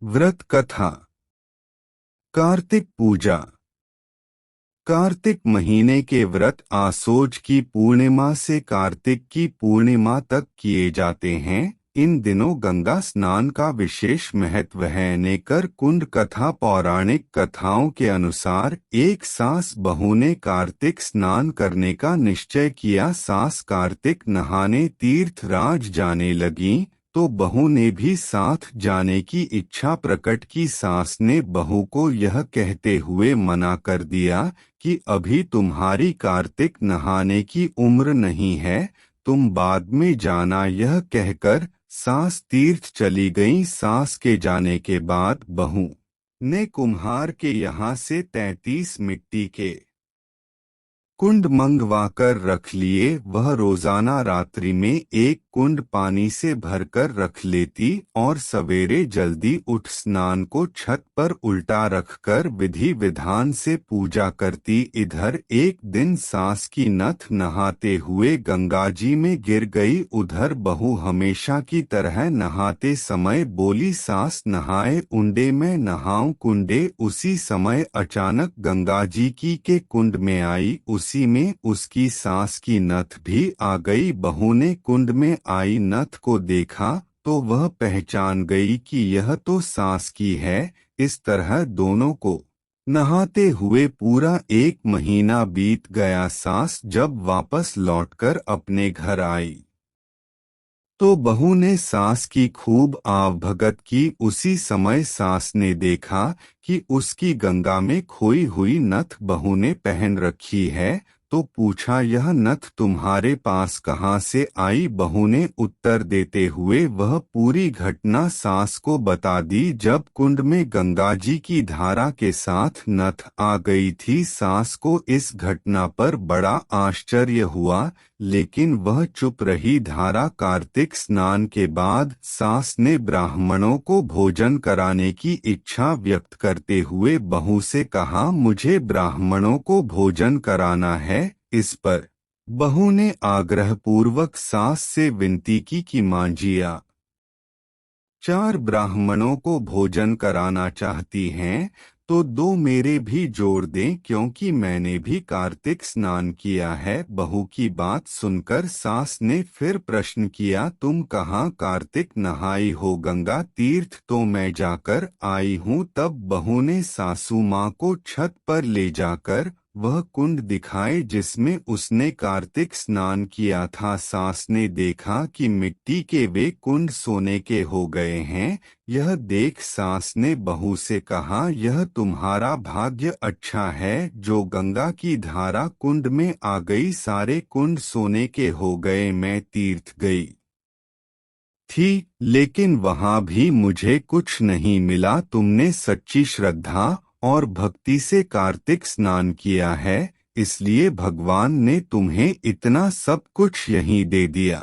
व्रत कथा। कार्तिक पूजा। कार्तिक महीने के व्रत आसोज की पूर्णिमा से कार्तिक की पूर्णिमा तक किए जाते हैं। इन दिनों गंगा स्नान का विशेष महत्व है। नेकर कुंड कथा। पौराणिक कथाओं के अनुसार एक सास बहू ने कार्तिक स्नान करने का निश्चय किया। सास कार्तिक नहाने तीर्थराज जाने लगी तो बहू ने भी साथ जाने की इच्छा प्रकट की। सास ने बहू को यह कहते हुए मना कर दिया कि अभी तुम्हारी कार्तिक नहाने की उम्र नहीं है, तुम बाद में जाना। यह कहकर सास तीर्थ चली गई। सास के जाने के बाद बहू ने कुम्हार के यहाँ से 33 मिट्टी के कुंड मंगवाकर रख लिए। वह रोजाना रात्रि में एक कुंड पानी से भरकर रख लेती और सवेरे जल्दी उठ स्नान को छत पर उल्टा रखकर विधि विधान से पूजा करती। इधर एक दिन सास की नथ नहाते हुए गंगाजी में गिर गई। उधर बहू हमेशा की तरह नहाते समय बोली, सास नहाए उंडे मैं नहाऊं कुंडे। उसी समय अचानक गंगाजी की के कुंड में आई। उसी में उसकी सास की नथ भी आ गई। बहू ने कुंड में आई नथ को देखा तो वह पहचान गई कि यह तो सास की है। इस तरह दोनों को नहाते हुए पूरा 1 महीना बीत गया। सास जब वापस लौटकर अपने घर आई तो बहू ने सास की खूब आवभगत की। उसी समय सास ने देखा कि उसकी गंगा में खोई हुई नथ बहू ने पहन रखी है तो पूछा, यह नथ तुम्हारे पास कहाँ से आई? बहू ने उत्तर देते हुए वह पूरी घटना सास को बता दी। जब कुंड में गंगाजी की धारा के साथ नथ आ गई थी, सास को इस घटना पर बड़ा आश्चर्य हुआ, लेकिन वह चुप रही। धारा कार्तिक स्नान के बाद सास ने ब्राह्मणों को भोजन कराने की इच्छा व्यक्त करते हुए बहू से कहा, मुझे ब्राह्मणों को भोजन कराना है। इस पर बहू ने आग्रहपूर्वक सास से विनती की कि मांझिया 4 ब्राह्मणों को भोजन कराना चाहती हैं तो 2 मेरे भी जोड़ दें, क्योंकि मैंने भी कार्तिक स्नान किया है। बहू की बात सुनकर सास ने फिर प्रश्न किया, तुम कहाँ कार्तिक नहाई हो? गंगा तीर्थ तो मैं जाकर आई हूँ। तब बहू ने सासू माँ को छत पर ले जाकर वह कुंड दिखाए जिसमें उसने कार्तिक स्नान किया था। सास ने देखा कि मिट्टी के वे कुंड सोने के हो गए हैं। यह देख सास ने बहू से कहा, यह तुम्हारा भाग्य अच्छा है जो गंगा की धारा कुंड में आ गई। सारे कुंड सोने के हो गए। मैं तीर्थ गई थी लेकिन वहां भी मुझे कुछ नहीं मिला। तुमने सच्ची श्रद्धा और भक्ति से कार्तिक स्नान किया है, इसलिए भगवान ने तुम्हें इतना सब कुछ यहीं दे दिया।